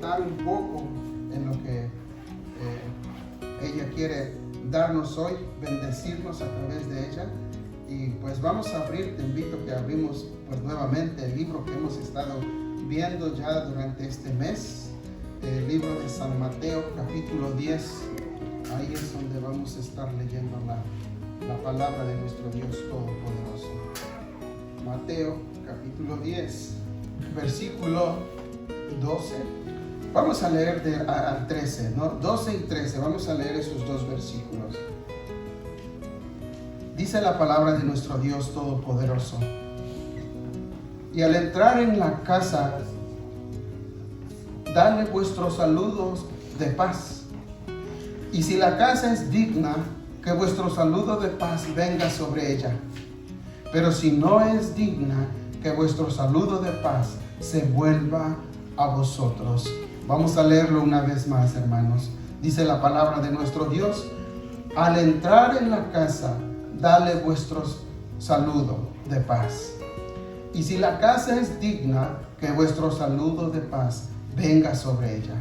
meditar un poco en lo que ella quiere darnos hoy, bendecirnos a través de ella. Y pues vamos a abrir, te invito a que abrimos pues nuevamente el libro que hemos estado viendo ya durante este mes, el libro de San Mateo capítulo 10. Ahí es donde vamos a estar leyendo la palabra de nuestro Dios Todopoderoso. Mateo capítulo 10, versículo 12. Vamos a leer al 13, ¿no? 12 y 13, vamos a leer esos dos versículos. Dice la palabra de nuestro Dios Todopoderoso: y al entrar en la casa, dadle vuestros saludos de paz. Y si la casa es digna, que vuestro saludo de paz venga sobre ella. Pero si no es digna, que vuestro saludo de paz se vuelva a vosotros. Vamos a leerlo una vez más, hermanos. Dice la palabra de nuestro Dios: al entrar en la casa, dale vuestro saludo de paz. Y si la casa es digna, que vuestro saludo de paz venga sobre ella.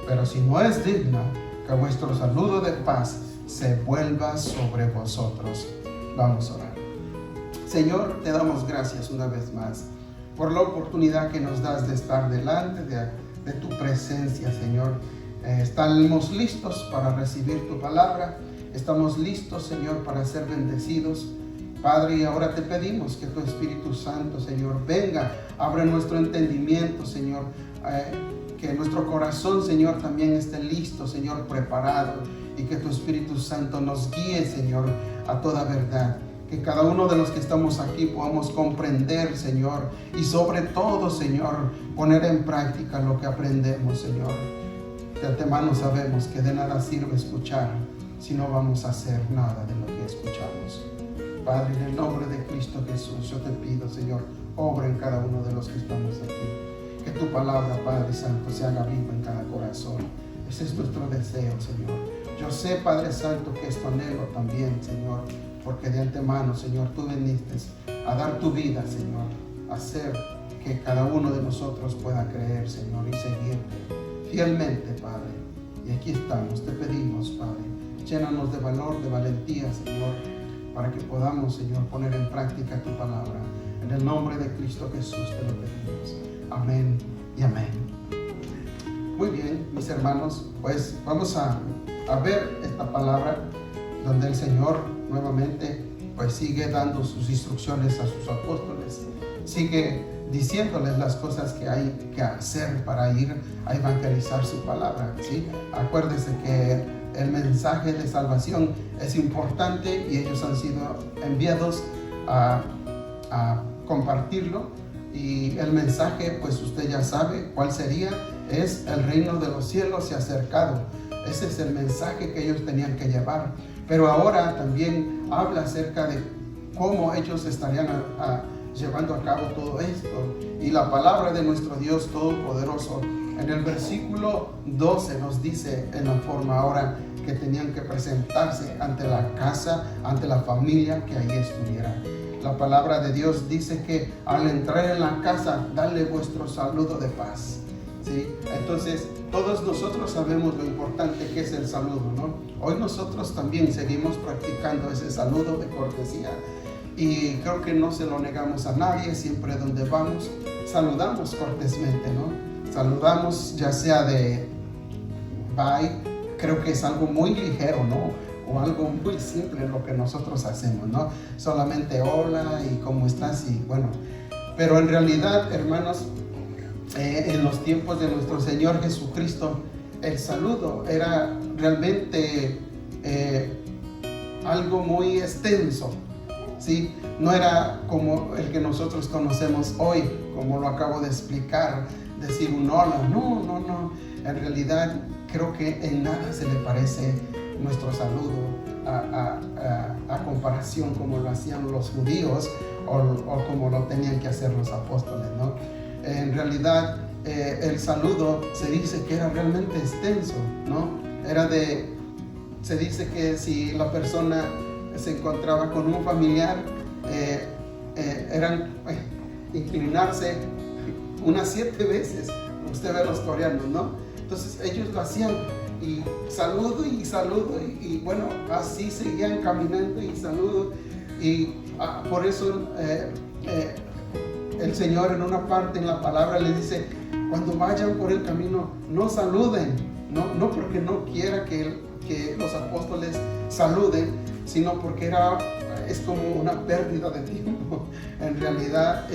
Pero si no es digna, que vuestro saludo de paz se vuelva sobre vosotros. Vamos a orar. Señor, te damos gracias una vez más por la oportunidad que nos das de estar delante de tu presencia, Señor. Estamos listos para recibir tu palabra. Estamos listos, Señor, para ser bendecidos. Padre, y ahora te pedimos que tu Espíritu Santo, Señor, venga, abre nuestro entendimiento, Señor, que nuestro corazón, Señor, también esté listo, Señor, preparado, y que tu Espíritu Santo nos guíe, Señor, a toda verdad. Que cada uno de los que estamos aquí podamos comprender, Señor, y sobre todo, Señor, poner en práctica lo que aprendemos, Señor. De antemano sabemos que de nada sirve escuchar si no vamos a hacer nada de lo que escuchamos. Padre, en el nombre de Cristo Jesús, yo te pido, Señor, obra en cada uno de los que estamos aquí. Que tu palabra, Padre Santo, se haga viva en cada corazón. Ese es nuestro deseo, Señor. Yo sé, Padre Santo, que es tu anhelo también, Señor, porque de antemano, Señor, tú viniste a dar tu vida, Señor, a hacer que cada uno de nosotros pueda creer, Señor, y seguirte fielmente, Padre. Y aquí estamos, te pedimos, Padre, llénanos de valor, de valentía, Señor, para que podamos, Señor, poner en práctica tu palabra. En el nombre de Cristo Jesús te lo pedimos. Amén y amén. Muy bien, mis hermanos, pues vamos a ver esta palabra donde el Señor nuevamente pues sigue dando sus instrucciones a sus apóstoles, sigue diciéndoles las cosas que hay que hacer para ir a evangelizar su palabra, ¿sí? Acuérdense que el mensaje de salvación es importante y ellos han sido enviados a compartirlo, y el mensaje, pues usted ya sabe cuál sería, es el reino de los cielos se ha acercado. Ese es el mensaje que ellos tenían que llevar. Pero ahora también habla acerca de cómo ellos estarían llevando a cabo todo esto. Y la palabra de nuestro Dios Todopoderoso en el versículo 12 nos dice en la forma ahora que tenían que presentarse ante la casa, ante la familia que ahí estuviera. La palabra de Dios dice que al entrar en la casa, dale vuestro saludo de paz, ¿sí? Entonces, todos nosotros sabemos lo importante que es el saludo, ¿no? Hoy nosotros también seguimos practicando ese saludo de cortesía y creo que no se lo negamos a nadie. Siempre donde vamos, saludamos cortésmente, ¿no? Saludamos ya sea de bye, creo que es algo muy ligero, ¿no? O algo muy simple lo que nosotros hacemos, ¿no? Solamente hola y cómo estás y bueno. Pero en realidad, hermanos, en los tiempos de nuestro Señor Jesucristo, el saludo era realmente algo muy extenso, ¿sí? No era como el que nosotros conocemos hoy, como lo acabo de explicar, decir un hola. No. En realidad, creo que en nada se le parece nuestro saludo a comparación como lo hacían los judíos o como lo tenían que hacer los apóstoles, ¿no? En realidad el saludo se dice que era realmente extenso, ¿no? Se dice que si la persona se encontraba con un familiar, eran inclinarse unas 7 veces usted ve a los coreanos, ¿no? Entonces ellos lo hacían y saludo y bueno, así seguían caminando y saludo. Y por eso el Señor en una parte en la palabra les dice, cuando vayan por el camino, no saluden, no porque no quiera que los apóstoles saluden, sino porque es como una pérdida de tiempo, en realidad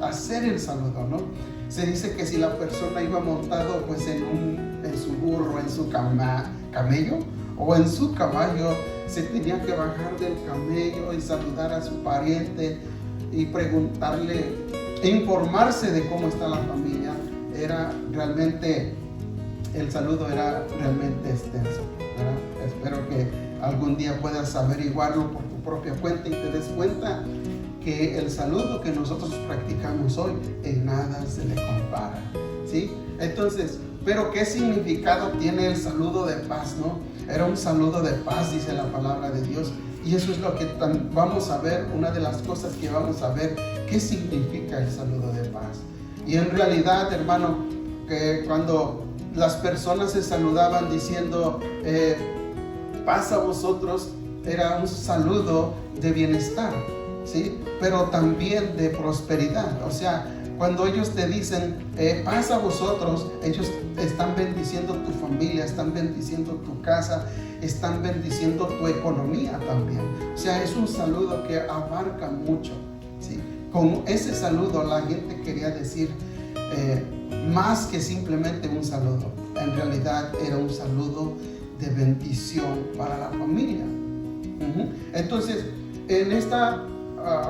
hacer el saludo, ¿no? Se dice que si la persona iba montado pues en su burro, en su camello o en su caballo, se tenía que bajar del camello y saludar a su pariente y preguntarle, informarse de cómo está la familia. El saludo era realmente extenso, ¿verdad? Espero que algún día puedas averiguarlo por tu propia cuenta y te des cuenta que el saludo que nosotros practicamos hoy en nada se le compara, ¿sí? Entonces, pero ¿qué significado tiene el saludo de paz, no? Era un saludo de paz, dice la palabra de Dios, y eso es lo que vamos a ver, una de las cosas que vamos a ver, qué significa el saludo de paz. Y en realidad, hermano, que cuando las personas se saludaban diciendo paz a vosotros, era un saludo de bienestar, ¿sí? Pero también de prosperidad. O sea, cuando ellos te dicen paz a vosotros, ellos están bendiciendo tu familia, están bendiciendo tu casa, están bendiciendo tu economía también. O sea, es un saludo que abarca mucho, ¿sí? Con ese saludo la gente quería decir más que simplemente un saludo. En realidad era un saludo de bendición para la familia. Entonces, en esta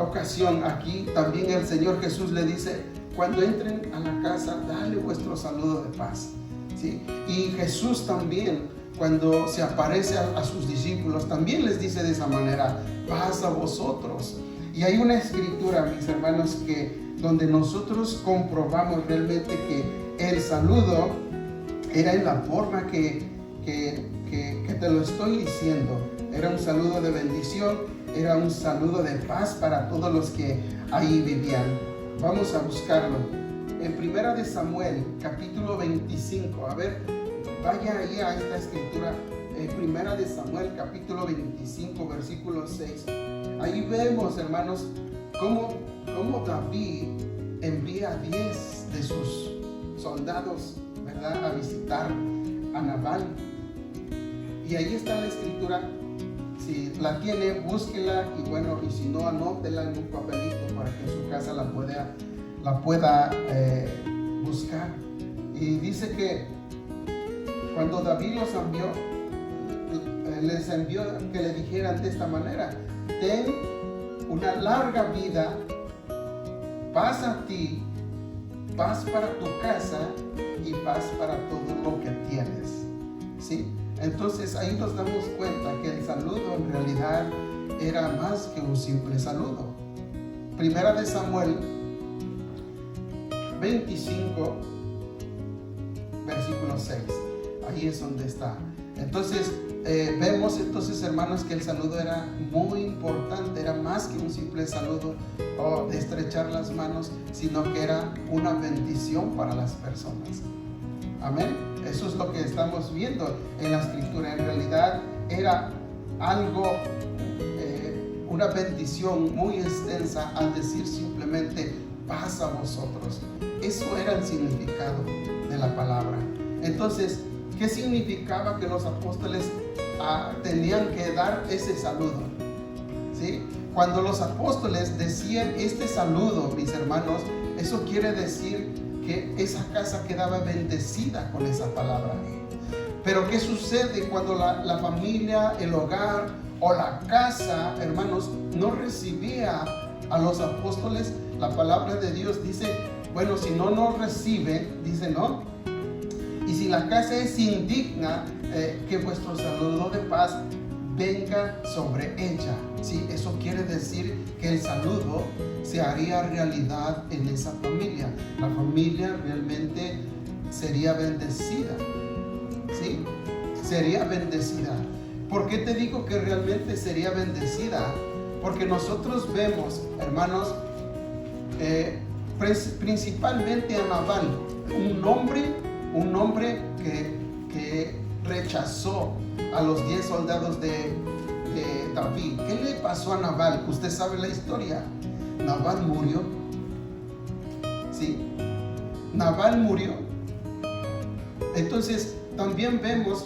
ocasión aquí también el Señor Jesús le dice, cuando entren a la casa, dale vuestro saludo de paz, ¿sí? Y Jesús también, cuando se aparece a sus discípulos, también les dice de esa manera, paz a vosotros. Y hay una escritura, mis hermanos, donde nosotros comprobamos realmente que el saludo era en la forma que te lo estoy diciendo. Era un saludo de bendición, era un saludo de paz para todos los que ahí vivían. Vamos a buscarlo. En 1 de Samuel, capítulo 25. A ver, vaya ahí a esta escritura. En 1 de Samuel, capítulo 25, versículo 6. Ahí vemos, hermanos, cómo David envía a 10 de sus soldados, ¿verdad?, a visitar a Nabal. Y ahí está la escritura. Si la tiene, búsquela, y bueno, y si no, anótela en un papelito para que en su casa la pueda buscar. Y dice que cuando David los envió, les envió que le dijeran de esta manera: ten una larga vida, paz a ti, paz para tu casa y paz para todo lo que tienes, ¿sí? Entonces ahí nos damos cuenta que el saludo en realidad era más que un simple saludo. 1 de Samuel 25, versículo 6. Ahí es donde está. Entonces vemos entonces, hermanos, que el saludo era muy importante. Era más que un simple saludo o de estrechar las manos, sino que era una bendición para las personas. Amén. Eso es lo que estamos viendo en la escritura. En realidad era algo, una bendición muy extensa al decir simplemente paz a vosotros. Eso era el significado de la palabra. Entonces, ¿qué significaba que los apóstoles tenían que dar ese saludo? ¿Sí? Cuando los apóstoles decían este saludo, mis hermanos, eso quiere decir que esa casa quedaba bendecida con esa palabra. Pero ¿qué sucede cuando la familia, el hogar o la casa, hermanos, no recibía a los apóstoles? La palabra de Dios dice, bueno, si no nos recibe, dice no. Y si la casa es indigna, que vuestro saludo de paz venga sobre ella. Sí, eso quiere decir que el saludo se haría realidad en esa familia. La familia realmente sería bendecida. ¿Sí? Sería bendecida. ¿Por qué te digo que realmente sería bendecida? Porque nosotros vemos, hermanos, principalmente a Nabal. un hombre que rechazó a los 10 soldados de David. ¿Qué le pasó a Nabal? Usted sabe la historia. Nabal murió. Sí, Nabal murió. Entonces también vemos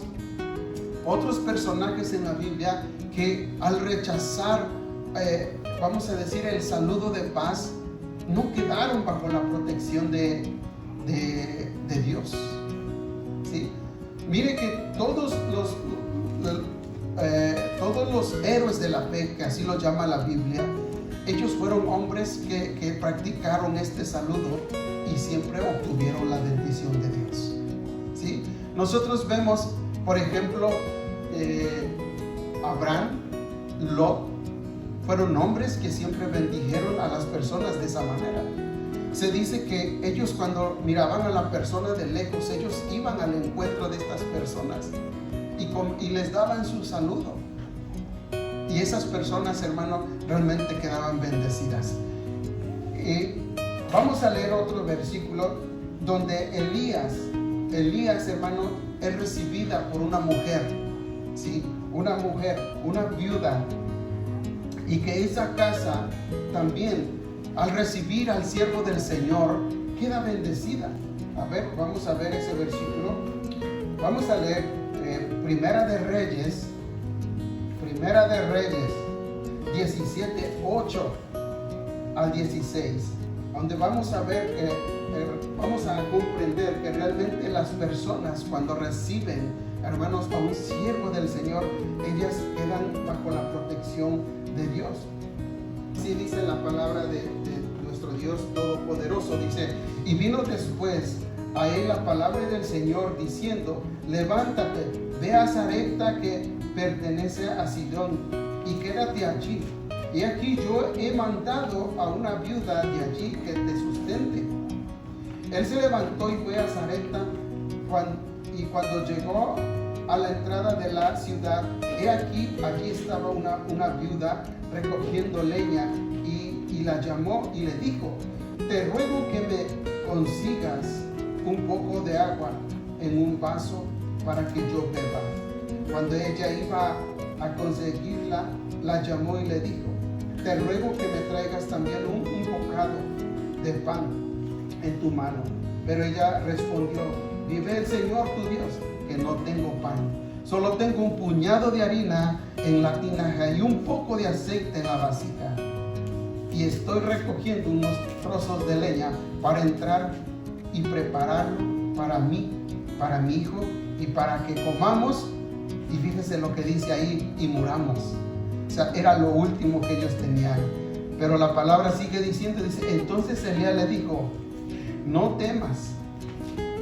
otros personajes en la Biblia que al rechazar, vamos a decir, el saludo de paz, no quedaron bajo la protección de Dios. ¿Sí? Mire que todos los héroes de la fe, que así lo llama la Biblia, ellos fueron hombres que practicaron este saludo y siempre obtuvieron la bendición de Dios. ¿Sí? Nosotros vemos, por ejemplo, Abraham, Lot, fueron hombres que siempre bendijeron a las personas de esa manera. Se dice que ellos, cuando miraban a la persona de lejos, ellos iban al encuentro de estas personas y les daban su saludo. Y esas personas, hermano, realmente quedaban bendecidas. Vamos a leer otro versículo donde Elías, hermano, es recibida por una mujer, ¿sí? Una mujer, una viuda, y que esa casa también, al recibir al siervo del Señor, queda bendecida. A ver, vamos a ver ese versículo. Vamos a leer Primera de Reyes 17, 8 al 16, donde vamos a ver que vamos a comprender que realmente las personas, cuando reciben, hermanos, a un siervo del Señor, ellas quedan bajo la protección de Dios. Sí dice la palabra de nuestro Dios Todopoderoso, dice: y vino después a él la palabra del Señor diciendo: levántate, ve a Sarepta, que pertenece a Sidón, y quédate allí. Y aquí yo he mandado a una viuda de allí que te sustente. Él se levantó y fue a Sarepta, y cuando llegó a la entrada de la ciudad, he aquí, allí estaba una viuda recogiendo leña, y la llamó y le dijo: te ruego que me consigas un poco de agua en un vaso para que yo beba. Cuando ella iba a conseguirla, la llamó y le dijo: te ruego que me traigas también un bocado de pan en tu mano. Pero ella respondió: vive el Señor tu Dios, que no tengo pan, solo tengo un puñado de harina en la tinaja y un poco de aceite en la vasija, y estoy recogiendo unos trozos de leña para entrar y prepararlo para mí, para mi hijo, y para que comamos, y fíjese lo que dice ahí, y muramos. O sea, era lo último que ellos tenían. Pero la palabra sigue diciendo, dice: entonces Elías le dijo: no temas,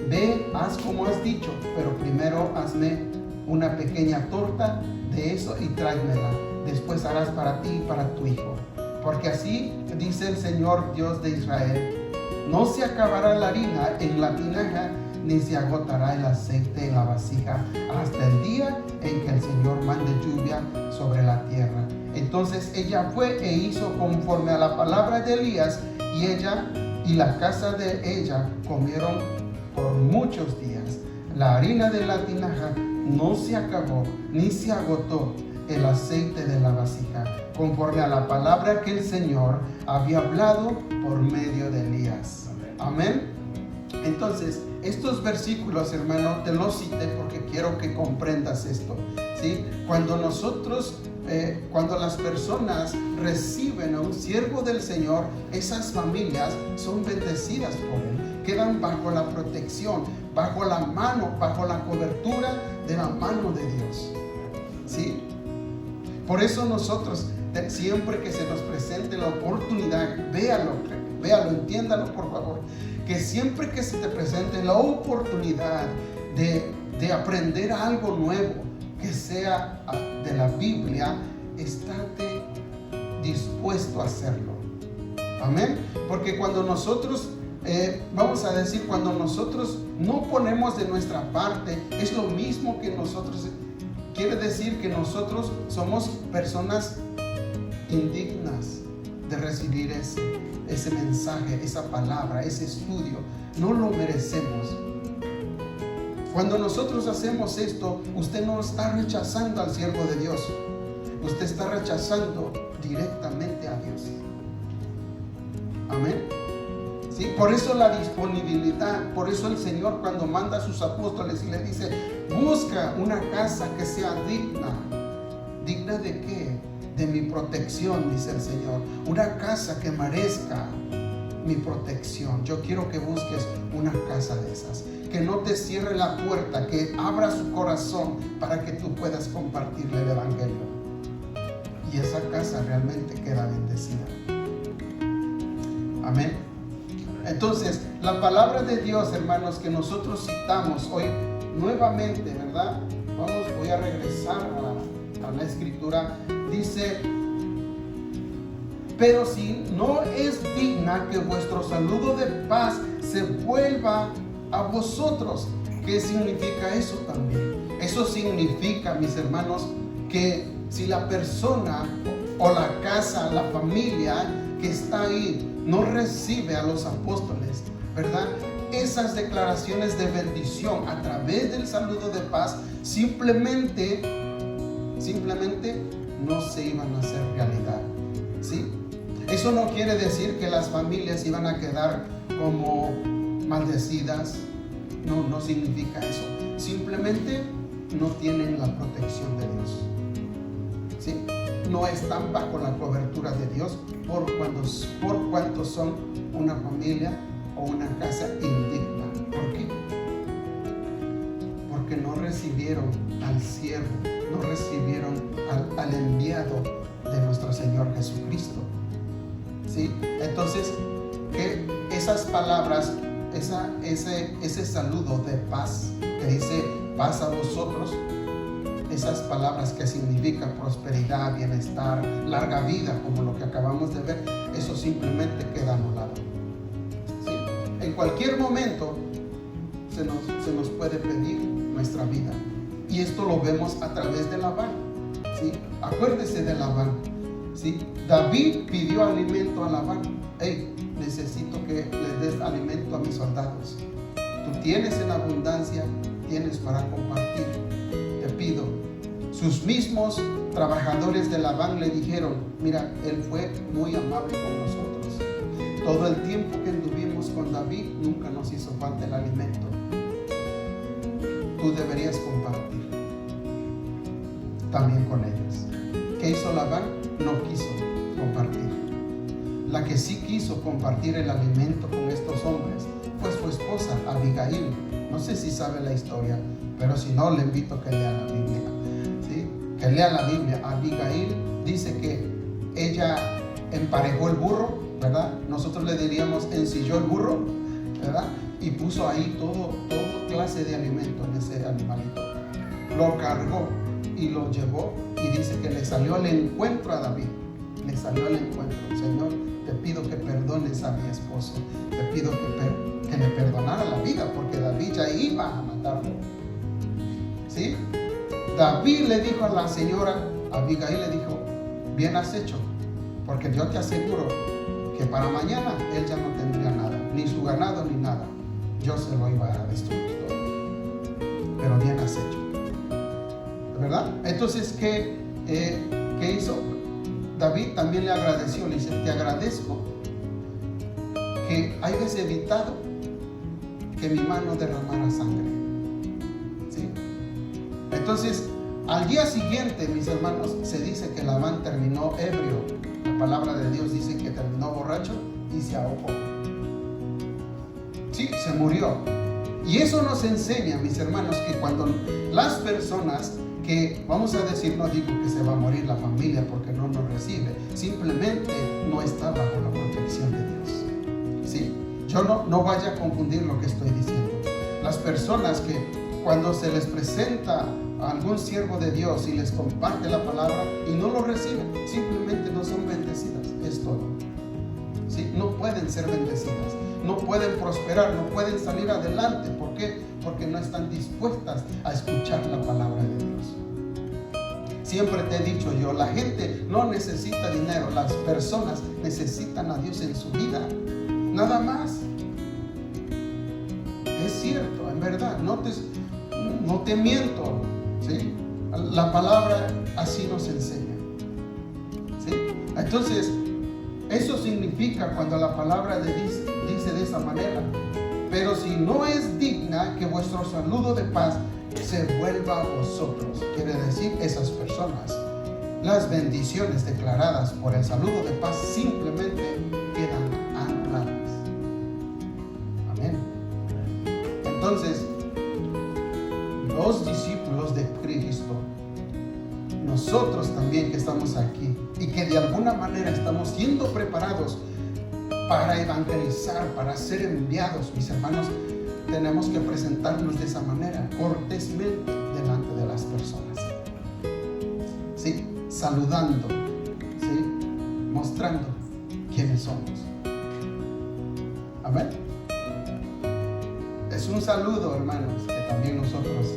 ve, haz como has dicho, pero primero hazme una pequeña torta de eso y tráemela. Después harás para ti y para tu hijo. Porque así dice el Señor Dios de Israel: no se acabará la harina en la tinaja, ni se agotará el aceite en la vasija, hasta el día en que el Señor mande lluvia sobre la tierra. Entonces ella fue e hizo conforme a la palabra de Elías, y ella y la casa de ella comieron por muchos días. La harina de la tinaja no se acabó, ni se agotó el aceite de la vasija, conforme a la palabra que el Señor había hablado por medio de Elías. Amén. Entonces, estos versículos, hermano, te los cité porque quiero que comprendas esto, ¿sí? Cuando las personas reciben a un siervo del Señor, esas familias son bendecidas por él, quedan bajo la protección, bajo la mano, bajo la cobertura de la mano de Dios, ¿sí? Por eso nosotros, siempre que se nos presente la oportunidad, véalo, entiéndalo por favor, que siempre que se te presente la oportunidad de aprender algo nuevo, que sea de la Biblia, estate dispuesto a hacerlo. Amén. Porque cuando nosotros, cuando nosotros no ponemos de nuestra parte, es lo mismo que nosotros, quiere decir que nosotros somos personas indignas de recibir ese mensaje, esa palabra, ese estudio. No lo merecemos. Cuando nosotros hacemos esto, usted no está rechazando al siervo de Dios. Usted está rechazando directamente a Dios. Amén. ¿Sí? Por eso la disponibilidad, por eso el Señor cuando manda a sus apóstoles y le dice, busca una casa que sea digna. ¿Digna de qué? De mi protección, dice el Señor. Una casa que merezca mi protección. Yo quiero que busques una casa de esas. Que no te cierre la puerta, que abra su corazón para que tú puedas compartirle el Evangelio. Y esa casa realmente queda bendecida. Amén. Entonces, la palabra de Dios, hermanos, que nosotros citamos hoy nuevamente, ¿verdad? Voy a regresar a la escritura. Dice, pero si no es digna que vuestro saludo de paz se vuelva a vosotros. ¿Qué significa eso también? Eso significa, mis hermanos, que si la persona o la casa, la familia que está ahí no recibe a los apóstoles, ¿verdad? Esas declaraciones de bendición a través del saludo de paz simplemente no se iban a hacer realidad, ¿sí? Eso no quiere decir que las familias iban a quedar como maldecidas. No significa eso. Simplemente no tienen la protección de Dios, ¿sí? No están bajo la cobertura de Dios por cuanto son una familia o una casa indigna. ¿Por qué? Porque no recibieron al siervo, no recibieron al enviado de nuestro Señor Jesucristo, ¿sí? Entonces, que esas palabras, ese saludo de paz que dice paz a vosotros, esas palabras que significan prosperidad, bienestar, larga vida, como lo que acabamos de ver, eso simplemente queda anulado, ¿sí? En cualquier momento se nos puede pedir nuestra vida, y esto lo vemos a través de Labán, ¿sí? Acuérdese de Labán, ¿sí? David pidió alimento a Labán. Hey, necesito que les des alimento a mis soldados. Tú tienes en abundancia, tienes para compartir. Te pido. Sus mismos trabajadores de Labán le dijeron, mira, él fue muy amable con nosotros. Todo el tiempo que anduvimos con David, nunca nos hizo falta el alimento. Tú deberías compartir también con ellos. ¿Qué hizo Labán? No quiso compartir. La que sí quiso compartir el alimento con estos hombres fue su esposa, Abigail. No sé si sabe la historia, pero si no, le invito a que lea la Biblia, ¿sí? Que lea la Biblia. Abigail dice que ella emparejó el burro, ¿verdad? Nosotros le diríamos ensilló el burro, ¿verdad? Y puso ahí todo clase de alimento en ese animalito. Lo cargó y lo llevó, y dice que le salió al encuentro a David. Le salió al encuentro. Señor, te pido que perdones a mi esposo. Te pido que me perdonara la vida, porque David ya iba a matarlo, ¿sí? David le dijo a la señora, Abigail le dijo, bien has hecho, porque yo te aseguro que para mañana él ya no tendría nada, ni su ganado ni nada. Yo se lo iba a destruir todo. Pero bien has hecho, ¿verdad? Entonces, ¿qué hizo? David también le agradeció, le dice, te agradezco que hayas evitado que mi mano derramara sangre, ¿sí? Entonces, al día siguiente, mis hermanos, se dice que Labán terminó ebrio. La palabra de Dios dice que terminó borracho y se ahogó. Sí, se murió. Y eso nos enseña, mis hermanos, que cuando las personas que, vamos a decir, no digo que se va a morir la familia porque no nos recibe, simplemente no está bajo la protección de Dios, ¿sí? Yo no vaya a confundir lo que estoy diciendo. Las personas que cuando se les presenta a algún siervo de Dios y les comparte la palabra y no lo reciben, simplemente no son bendecidas, es todo, ¿sí? No pueden ser bendecidas, no pueden prosperar, no pueden salir adelante. ¿Por qué? Porque no están dispuestas a escuchar la palabra de Dios. Siempre te he dicho yo, la gente no necesita dinero, las personas necesitan a Dios en su vida, nada más. Es cierto, en verdad, no te miento, ¿sí? La palabra así nos enseña, ¿sí? Entonces, eso significa cuando la palabra dice de esa manera: pero si no es digna, que vuestro saludo de paz se vuelva a vosotros. Quiere decir, esas personas, las bendiciones declaradas por el saludo de paz simplemente quedan anuladas. Amén. Entonces, los discípulos de Cristo, nosotros también que estamos aquí y que de alguna manera estamos siendo preparados para evangelizar, para ser enviados, mis hermanos, tenemos que presentarnos de esa manera, cortésmente delante de las personas, ¿sí? Saludando, ¿sí? Mostrando quiénes somos. Amén. Es un saludo, hermanos, que también nosotros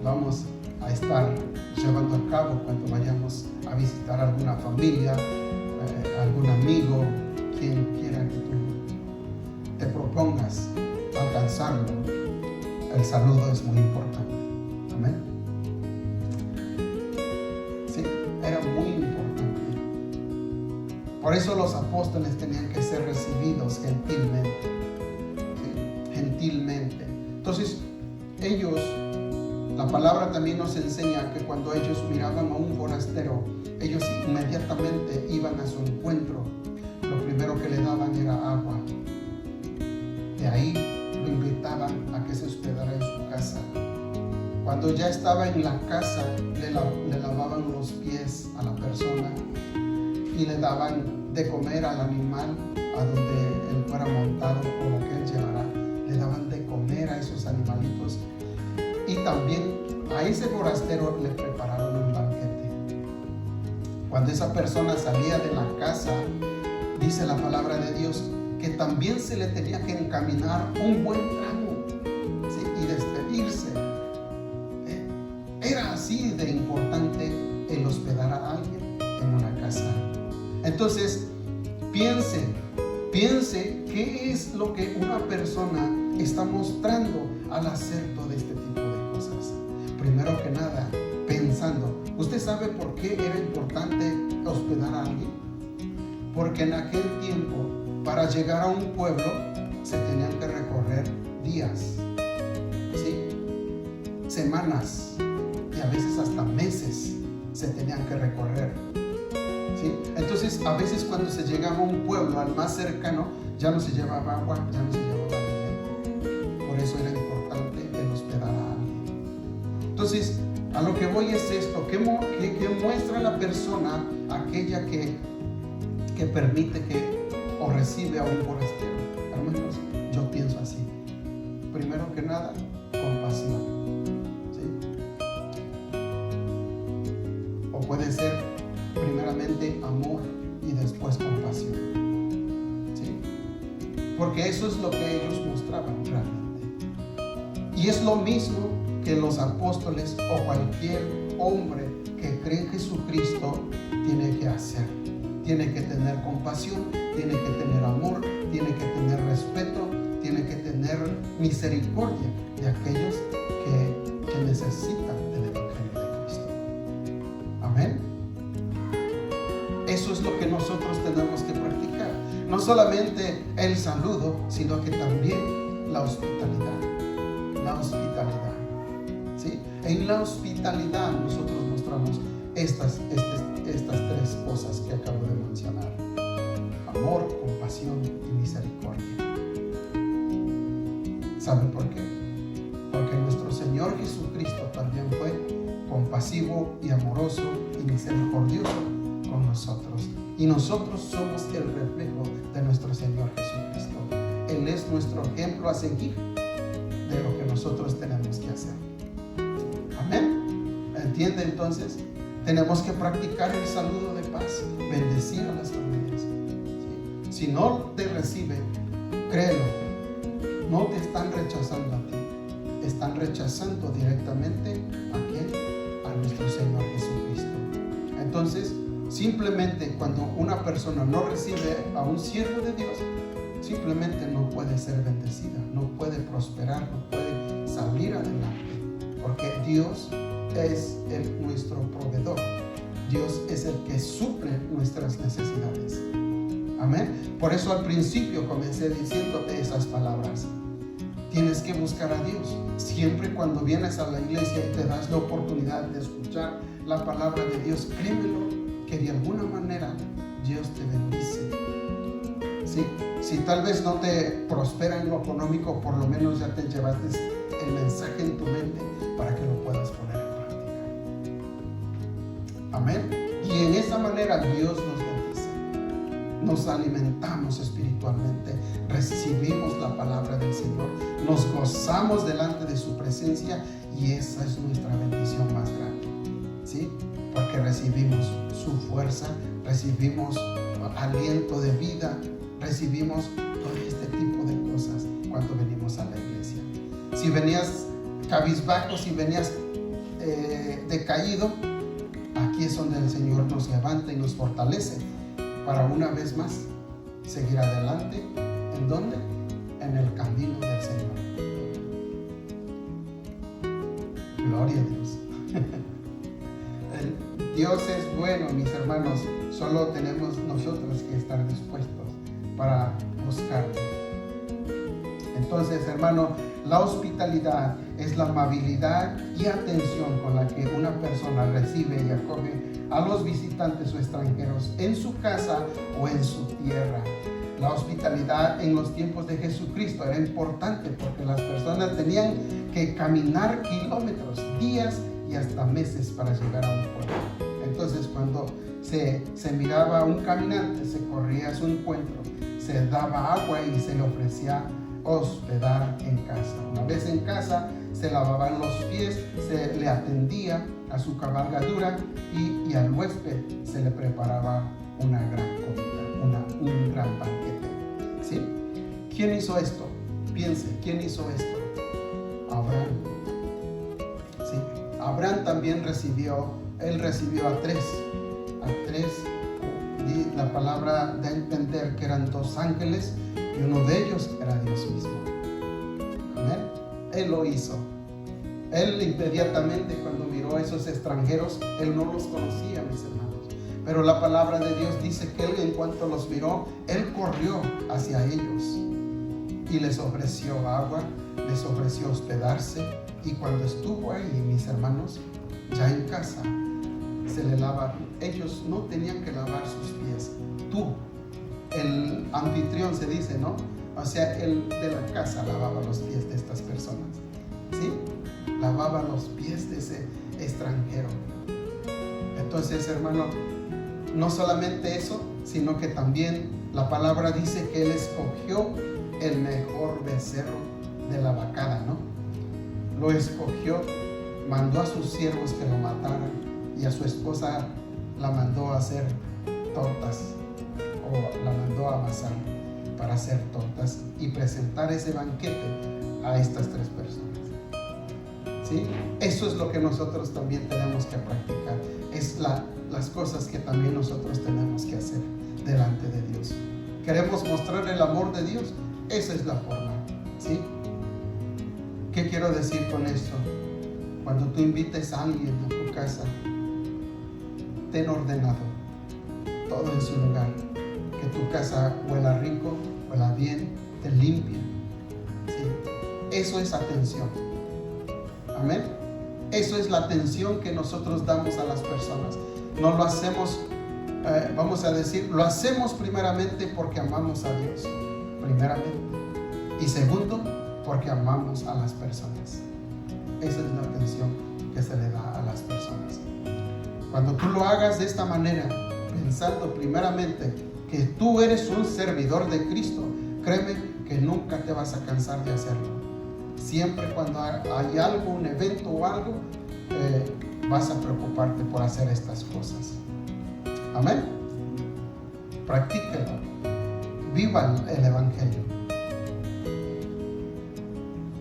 vamos a estar llevando a cabo cuando vayamos a visitar alguna familia, algún amigo, quien quiera que tú te propongas alcanzarlo. El saludo es muy importante. Amén. Sí, era muy importante. Por eso los apóstoles tenían que ser recibidos gentilmente. ¿Sí? Gentilmente. Entonces, ellos, la palabra también nos enseña que cuando ellos miraban a un forastero, ellos inmediatamente iban a su encuentro. Lo primero que le daban era agua. De ahí lo invitaban a que se hospedara en su casa. Cuando ya estaba en la casa, le lavaban los pies a la persona y le daban de comer al animal a donde él fuera montado o lo que él llevara. Le daban de comer a esos animalitos, y también a ese forastero le prepararon un banquete. Cuando esa persona salía de la casa, dice la palabra de Dios que también se le tenía que encaminar un buen tramo, ¿sí? Y despedirse. Era así de importante el hospedar a alguien en una casa. Entonces, piense qué es lo que una persona está mostrando al hacer todo este tipo de cosas. Primero que nada, pensando. ¿Usted sabe por qué era importante hospedar a alguien? Porque en aquel tiempo, para llegar a un pueblo, se tenían que recorrer días, ¿sí? Semanas y a veces hasta meses se tenían que recorrer, ¿sí? Entonces, a veces cuando se llegaba a un pueblo, al más cercano, ya no se llevaba agua, ya no se llevaba alimento. Por eso era importante el hospedar a alguien. Entonces, a lo que voy es esto: ¿qué muestra la persona aquella que permite que o recibe a un forastero? Hermanos, yo pienso así. Primero que nada, compasión, ¿sí? O puede ser primeramente amor y después compasión, ¿sí? Porque eso es lo que ellos mostraban realmente. Y es lo mismo que los apóstoles o cualquier hombre que cree en Jesucristo tiene que hacer. Tiene que tener compasión, tiene que tener amor, tiene que tener respeto, tiene que tener misericordia de aquellos que necesitan del Evangelio de Cristo. Amén. Eso es lo que nosotros tenemos que practicar. No solamente el saludo, sino que también la hospitalidad. La hospitalidad, ¿sí? En la hospitalidad nosotros mostramos estas tres cosas que acabo de mencionar: amor, compasión y misericordia. ¿Saben por qué? Porque nuestro Señor Jesucristo también fue compasivo y amoroso y misericordioso con nosotros. Y nosotros somos el reflejo de nuestro Señor Jesucristo. Él es nuestro ejemplo a seguir de lo que nosotros tenemos que hacer. Amén. ¿Entiende entonces? Tenemos que practicar el saludo de paz, bendecir a las familias, ¿sí? Si no te reciben, créelo, no te están rechazando a ti, están rechazando directamente a a nuestro Señor Jesucristo. Entonces, simplemente cuando una persona no recibe a un siervo de Dios, simplemente no puede ser bendecida, no puede prosperar, no puede salir adelante, porque Dios es nuestro proveedor. Dios es el que suple nuestras necesidades. Amén. Por eso al principio comencé diciéndote esas palabras. Tienes que buscar a Dios. Siempre cuando vienes a la iglesia y te das la oportunidad de escuchar la palabra de Dios, créemelo que de alguna manera Dios te bendice. ¿Sí? Si tal vez no te prospera en lo económico, por lo menos ya te llevaste el mensaje en tu mente para que lo puedas poner en práctica. Amén. Y en esa manera Dios nos bendice. Nos alimentamos espiritualmente, recibimos la palabra del Señor, nos gozamos delante de su presencia y esa es nuestra bendición más grande. ¿Sí? Porque recibimos su fuerza, recibimos aliento de vida, recibimos todo este tipo de cosas cuando venimos a la iglesia. Si venías cabizbajo, si venías decaído, aquí es donde el Señor nos levanta y nos fortalece para una vez más seguir adelante. ¿En dónde? En el camino del Señor. Gloria a Dios. Dios es bueno, mis hermanos. Solo tenemos nosotros que estar dispuestos para buscarlo. Entonces, hermano, la hospitalidad es la amabilidad y atención con la que una persona recibe y acoge a los visitantes o extranjeros en su casa o en su tierra. La hospitalidad en los tiempos de Jesucristo era importante porque las personas tenían que caminar kilómetros, días y hasta meses para llegar a un pueblo. Entonces, cuando se miraba a un caminante, se corría a su encuentro, se daba agua y se le ofrecía hospedar en casa. Una vez en casa, se lavaban los pies, se le atendía a su cabalgadura y al huésped se le preparaba una gran comida, un gran banquete. ¿Sí? ¿Quién hizo esto? Piense, ¿quién hizo esto? Abraham. ¿Sí? Abraham también recibió a tres. La palabra da a entender que eran dos ángeles y uno de ellos era Dios mismo. Amén. Él lo hizo. Él inmediatamente cuando miró a esos extranjeros, él no los conocía, mis hermanos. Pero la palabra de Dios dice que él, en cuanto los miró, él corrió hacia ellos y les ofreció agua, les ofreció hospedarse. Y cuando estuvo ahí, mis hermanos, ya en casa, se le lava. Ellos no tenían que lavar sus pies. Tú, el anfitrión se dice, ¿no? O sea, el de la casa lavaba los pies de estas personas. ¿Sí? Lavaba los pies de ese extranjero. Entonces, hermano, no solamente eso, sino que también la palabra dice que él escogió el mejor becerro de la vacada, ¿no? Lo escogió, mandó a sus siervos que lo mataran y a su esposa la mandó a hacer tortas o la mandó a amasar para hacer tortas y presentar ese banquete a estas tres personas. ¿Sí? Eso es lo que nosotros también tenemos que practicar. Es las cosas que también nosotros tenemos que hacer delante de Dios. ¿Queremos mostrar el amor de Dios? Esa es la forma. ¿Sí? ¿Qué quiero decir con esto? Cuando tú invites a alguien a tu casa, ten ordenado todo en su lugar. Que tu casa huela rico, huela bien, te limpia. ¿Sí? Eso es atención. Amén. Eso es la atención que nosotros damos a las personas. No lo hacemos, vamos a decir, lo hacemos primeramente porque amamos a Dios. Primeramente. Y segundo, porque amamos a las personas. Esa es la atención que se le da a las personas. Cuando tú lo hagas de esta manera, pensando primeramente que tú eres un servidor de Cristo, créeme que nunca te vas a cansar de hacerlo. Siempre cuando hay algo, un evento o algo, vas a preocuparte por hacer estas cosas. Amén. Practíquelo. Viva el Evangelio.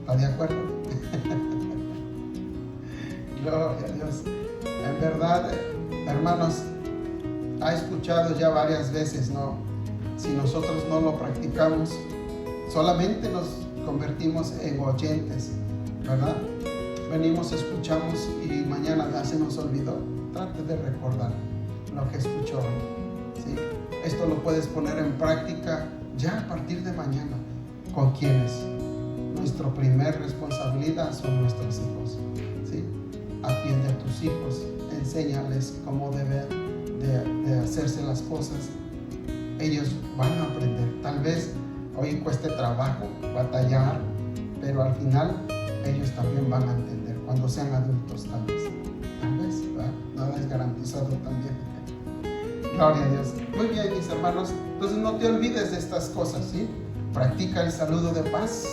¿Está de acuerdo? Gloria a Dios. verdad, hermanos, ha escuchado ya varias veces, ¿no? Si nosotros no lo practicamos, solamente nos convertimos en oyentes, ¿verdad? Venimos, escuchamos y mañana ya se nos olvidó. Trate de recordar lo que escuchó hoy, ¿sí? Esto lo puedes poner en práctica ya a partir de mañana. ¿Con quiénes? Nuestra primer responsabilidad son nuestros hijos, ¿sí? Atiende a tus hijos, enséñales cómo deben de hacerse las cosas. Ellos van a aprender. Tal vez hoy cueste trabajo, batallar, pero al final ellos también van a entender cuando sean adultos, tal vez, ¿verdad? Nada es garantizado también. Gloria a Dios. Muy bien, mis hermanos, entonces no te olvides de estas cosas, ¿sí? Practica el saludo de paz,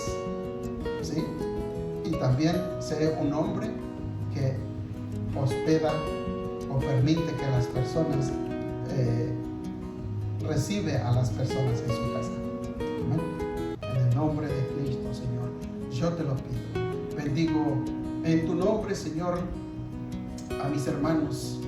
¿sí? Y también sé un hombre que hospeda o permite que las personas recibe a las personas en su casa. Amén. En el nombre de Cristo, Señor, yo te lo pido. Bendigo en tu nombre, Señor, a mis hermanos,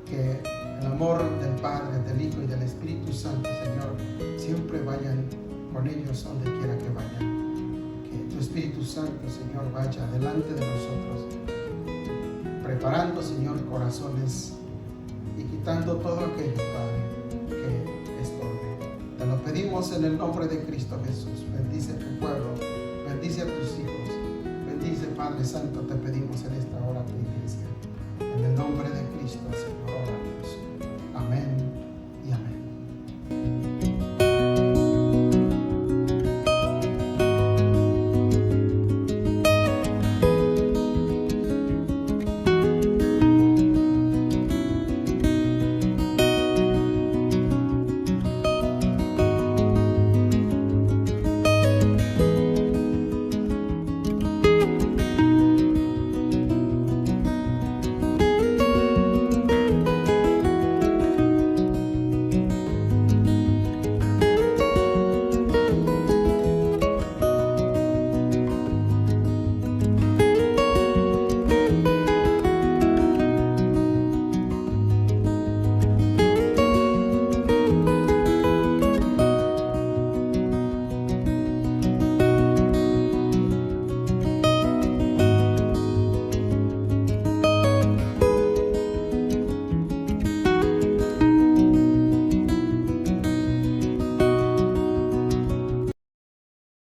que el amor del Padre, del Hijo y del Espíritu Santo, Señor, siempre vayan con ellos donde quiera que vayan. Que tu Espíritu Santo, Señor, vaya delante de nosotros, preparando, Señor, corazones y quitando todo aquello, Padre, que estorbe. Te lo pedimos en el nombre de Cristo Jesús. Bendice a tu pueblo, bendice a tus hijos, bendice, Padre Santo, te pedimos en esta hora tu iglesia. En el nombre de Cristo, Señor.